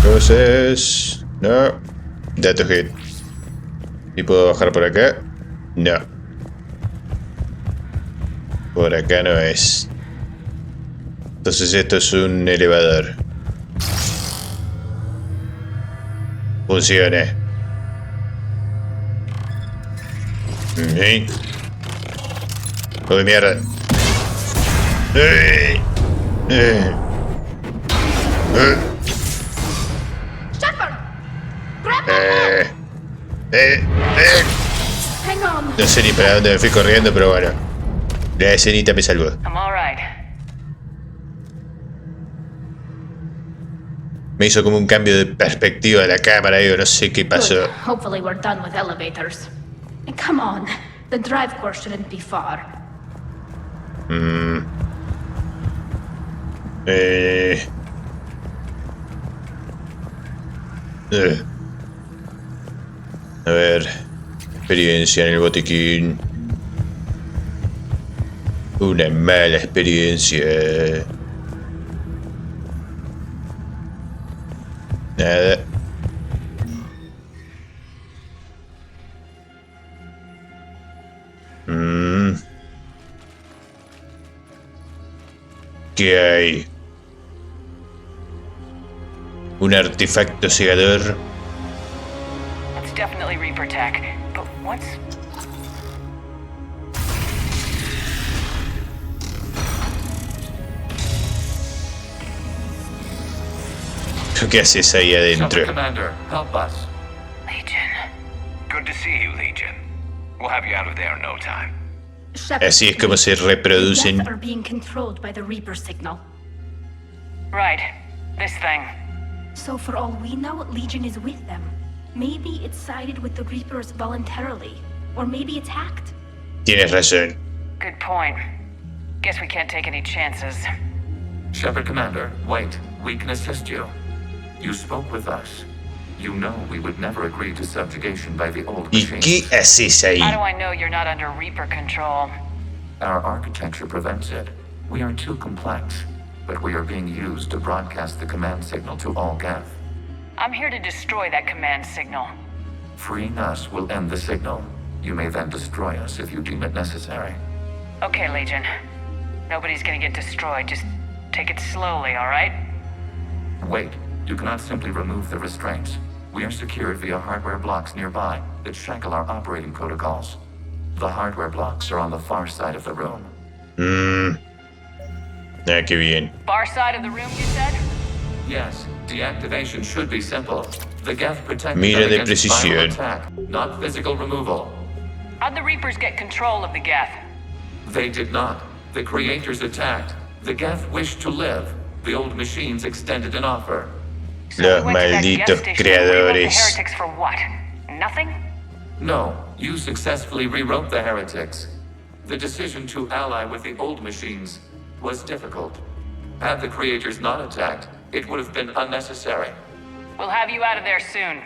Cosas. No. Datos GET. ¿Y puedo bajar por acá? No. Por acá no es. Entonces esto es un elevador. Funciona. ¡Oh, de mierda! No sé ni para dónde me fui corriendo, pero bueno. La escenita me salvó. Me hizo como un cambio de perspectiva de la cámara, digo, no sé qué pasó. Good. Hopefully we're done with elevators. And come on, the drive course shouldn't be far. A ver, experiencia en el botiquín. Una mala experiencia. Nada. ¿Qué hay? Un artefacto cegador. It's definitely Reaper tech, but what's... ¿Qué haces ahí adentro? Commander, help us. Legion. Good to see you, Legion. We'll have you out of there in no time. Así es como se reproducen. Are being controlled by the Reaper signal. Right. This thing. So for all we know, Legion is with them. Maybe it's sided with the Reapers voluntarily. Or maybe it's hacked. Tienes razón. Good point. Guess we can't take any chances. Shepard, Commander, wait. We can assist you. You spoke with us. You know we would never agree to subjugation by the old ¿Y machines. qué haces ahí? How do I know you're not under Reaper control? Our architecture prevents it. We are too complex, but we are being used to broadcast the command signal to all Geth. I'm here to destroy that command signal. Freeing us will end the signal. You may then destroy us if you deem it necessary. Okay, Legion. Nobody's gonna get destroyed. Just take it slowly, all right? Wait, you cannot simply remove the restraints. We are secured via hardware blocks nearby that shackle our operating protocols. The hardware blocks are on the far side of the room. Qué bien. Far side of the room, you said? Yes, deactivation should be simple. The Geth protect Mira de against precisión. viral attack, not physical removal. How'd the Reapers get control of the Geth? They did not. The creators attacked. The Geth wished to live. The old machines extended an offer. Los malditos creadores. The heretics for what? Nothing? No, you successfully rewrote the heretics. The decision to ally with the old machines was difficult. Had the creators not attacked, it would have been unnecessary. We'll have you out of there soon.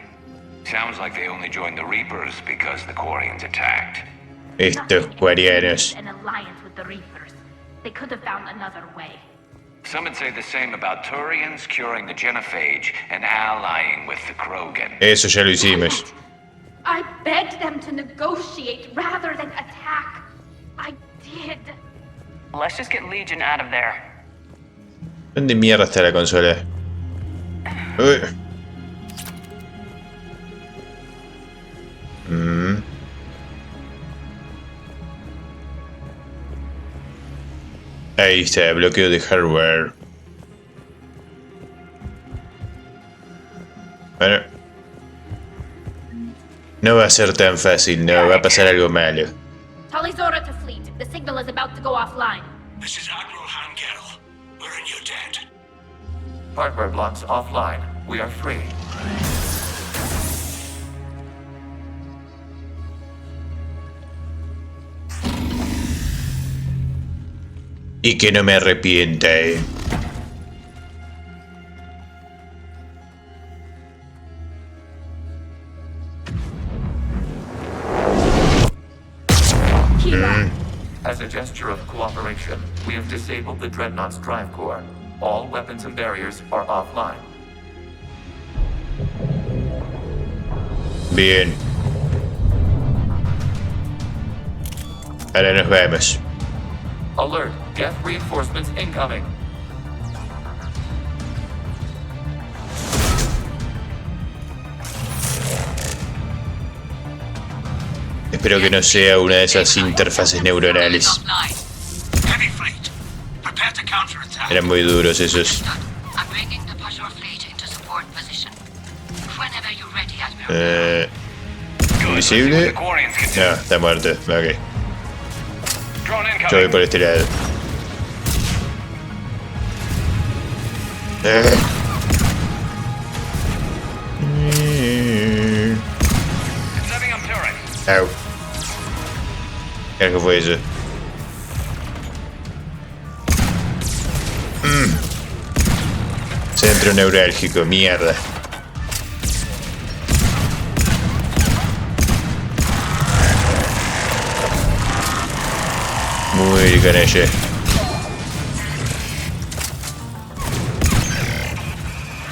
Sounds like they only joined the Reapers because the Quarians attacked. Estos quarianos. An alliance with the Reapers. They could have found another way. Some would say the same about Turians curing the genophage and allying with the Krogan. Eso ya lo hicimos. I begged them to negotiate rather than attack. I did. Let's just get Legion out of there. ¿Dónde mierda está la consola? Uy. Ahí está, bloqueo de hardware. Bueno. No va a ser tan fácil, no, va a pasar algo malo. Talizora to fleet. The signal is about to go offline. This is Admiral Manqueador. We're in your debt. Hardware blocks offline. We are free. Y que no me arrepienta, As a gesture of cooperation, we have disabled the Dreadnought's drive core. All weapons and barriers are offline. Bien. Ahora nos vemos. Alert! Geth reinforcements incoming! Espero que no sea una de esas interfaces neuronales. Eran muy duros esos. ¿Invisible? No, está muerto. Ok. Yo voy por este lado. Au. ¿Qué fue eso? Centro neurálgico, mierda. Muy con ella.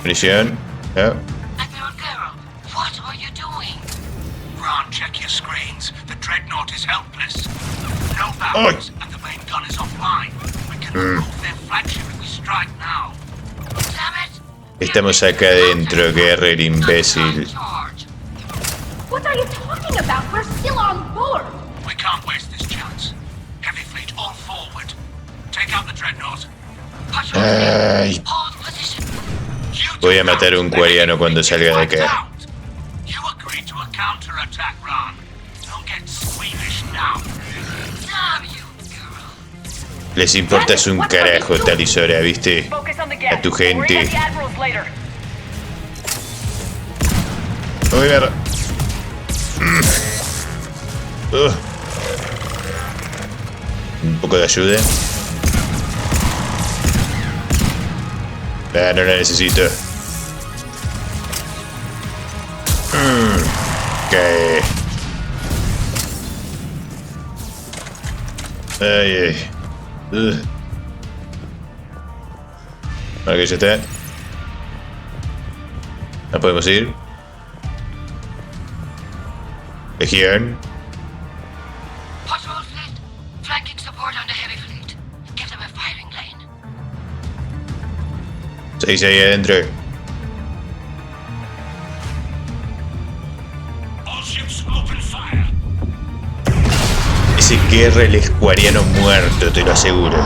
Munición. No. What are you doing? Ron, check your screens. The Dreadnought is helpless. No barrels, and the main gun is offline. We can remove their flagship if we strike now. Damn it! Estamos acá adentro, guerrero imbécil. What are you talking about? We're still on board. We can't waste this chance. Heavy fleet all forward. Take out the Dreadnought. Ay. Voy a matar a un quariano cuando salga de acá. You agreed to a counter-attack, Ron. Don't get squeamish now. Damn you, girl. Les importas un carajo, Talizora, ¿viste? A tu gente. Uy, mierda. Un poco de ayuda. Ah, no la necesito. Ok. Ay, ay. Ahora que ya está. No podemos ir. Legión. Patrol fleet, flanking support on the heavy fleet. Give them a firing lane. Se dice ahí adentro. All ships open fire. Ese guerra el escuariano muerto, te lo aseguro.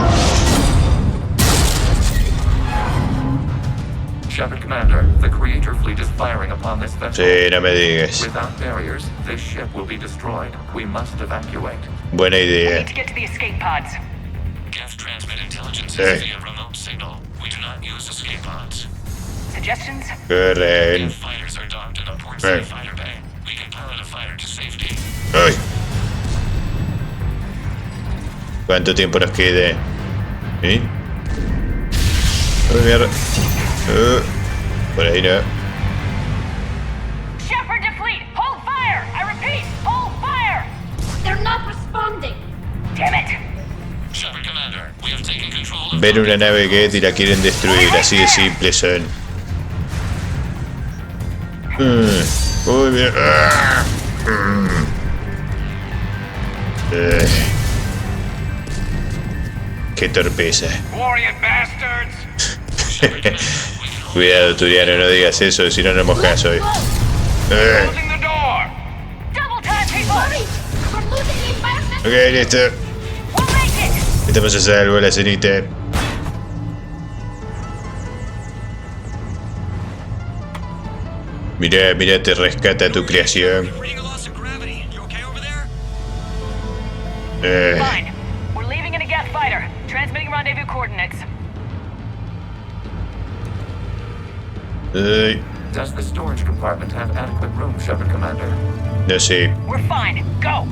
Shepard Commander, the Creator fleet is firing upon this vessel. Sí, no me digas. Without barriers, this ship will be destroyed. We must evacuate. Buena We idea. need to get to the escape pods. Geth transmit intelligence via remote signal. We do not use escape pods. Suggestions? Corren. Geth fighters are docked in a port city fighter bay. We can pilot a fighter to safety. Ay. ¿Cuánto tiempo nos queda? ¿Sí? Ay, mierda. Por ahí no. Shepard to fleet! Hold fire! I repeat, hold fire! They're not responding. Damn it! Shepard Commander, we have taken control of... Ven una nave Geth y la quieren destruir, así de simple son. Uy, mierda. Qué torpeza. Warrior bastards! Cuidado, Turiano, no digas eso, si no nos mojas hoy. Closing the door! Double time, people! We're losing investment. Ok, listo. We'll make it! Estamos a salvo, la cenita. Mirá, mirá, te rescata tu creación. Fine. We're leaving in a Geth fighter. Transmitting rendezvous coordinates. Does the storage compartment have adequate room, Shepard Commander? No sé. We're fine. Go!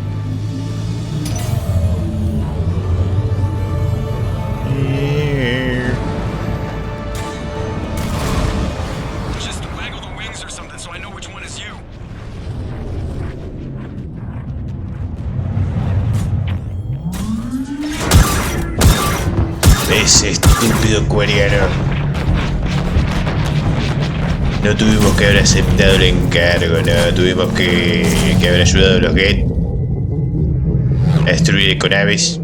Just waggle the wings or something so I know which one is you. Ese estúpido coreano. No tuvimos que haber aceptado el encargo, no. Tuvimos que haber ayudado a los Geth a destruir econaves.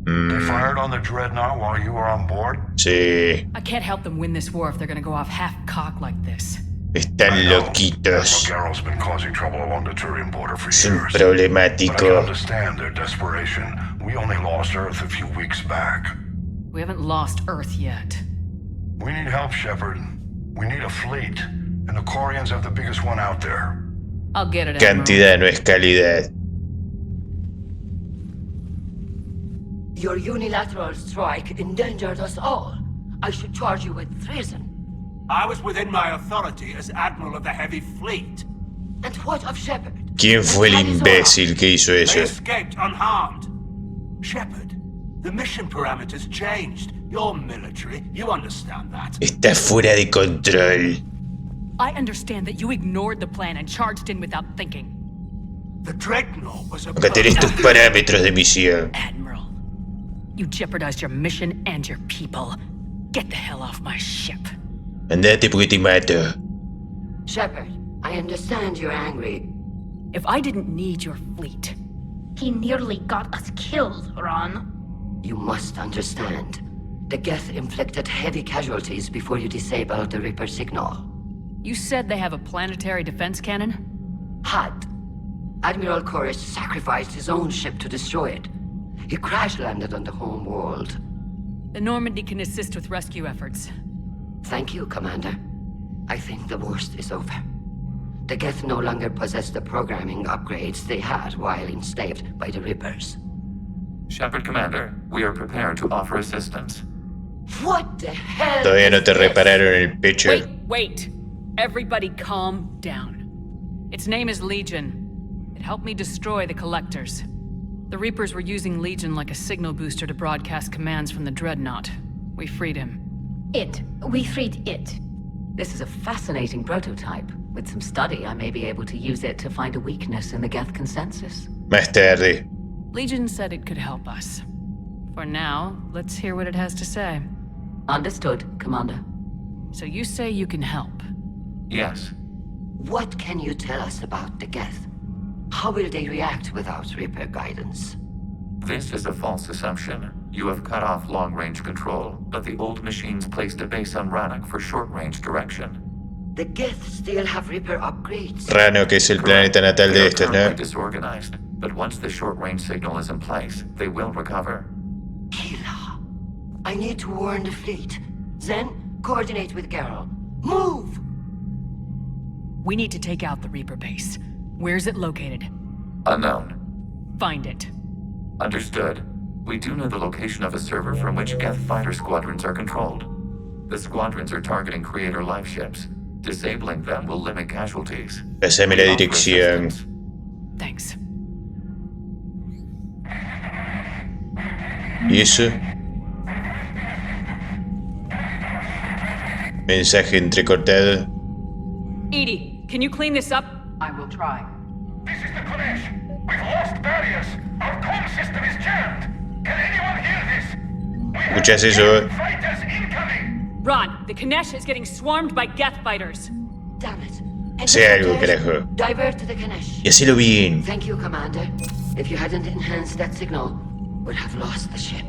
They fired on the Dreadnought while you were on board? Sí, I can't help them win this war if they're gonna go off half-cocked like this. están loquitos. Garrel's been causing trouble along the Turian border for Es un years. But I can problemático. understand their desperation. We only lost Earth a few weeks back. We haven't lost Earth yet. We need help, Shepard. We need a fleet. And the Corians have the biggest one out there. I'll get it, Cantidad no es calidad. Your unilateral strike endangered us all. I should charge you with treason. I was within my authority as Admiral of the Heavy Fleet. And what of Shepard? ¿Quién fue el imbécil que hizo They eso? escaped unharmed. Shepard, the mission parameters changed. You're military, you understand that. Está fuera de control. I understand that you ignored the plan and charged in without thinking. The Dreadnought was a... Acá tenés tus parámetros de misión. Admiral, you jeopardized your mission and your people. Get the hell off my ship. Andate porque te mato. Shepard, I understand you're angry. If I didn't need your fleet... He nearly got us killed, Ron. You must understand. The Geth inflicted heavy casualties before you disabled the Reaper signal. You said they have a planetary defense cannon? Had. Admiral Koresh sacrificed his own ship to destroy it. He crash-landed on the home world. The Normandy can assist with rescue efforts. Thank you, Commander. I think the worst is over. The Geth no longer possess the programming upgrades they had while enslaved by the Reapers. Shepard Commander, we are prepared to offer assistance. What the hell? Todavía no te repararon el pecho. Wait! Everybody calm down. Its name is Legion. It helped me destroy the Collectors. The Reapers were using Legion like a signal booster to broadcast commands from the Dreadnought. We freed him. We freed it. This is a fascinating prototype. With some study, I may be able to use it to find a weakness in the Geth consensus. Más tarde. Legion said it could help us. For now, let's hear what it has to say. Understood, Commander. So you say you can help? Yes. What can you tell us about the Geth? How will they react without Reaper guidance? This is a false assumption. You have cut off long-range control, but the old machines placed a base on Rannoch for short-range direction. The Geth still have Reaper upgrades. Rannoch es el planeta natal de estos, They are ¿no? disorganized, but once the short-range signal is in place, they will recover. Kila, I need to warn the fleet. Then, coordinate with Geralt. Move! We need to take out the Reaper base. Where's it located? Unknown. Find it. Understood. We do know the location of a server from which Geth fighter squadrons are controlled. The squadrons are targeting Creator life ships. Disabling them will limit casualties. Pásame la dirección. Thanks. ¿Y eso? Mensaje entrecortado. Edie, can you clean this up? I will try. This is the Konesh. We've lost barriers. Our comm system is jammed. Can anyone hear this? ¿Escuchas eso? Fighters incoming. Ron, the Kanesh is getting swarmed by Geth fighters. Damn it. Sé algo, carajo. Divert to the Ganesh. Y hacelo bien. Thank you, Commander. If you hadn't enhanced that signal, we'd have lost the ship.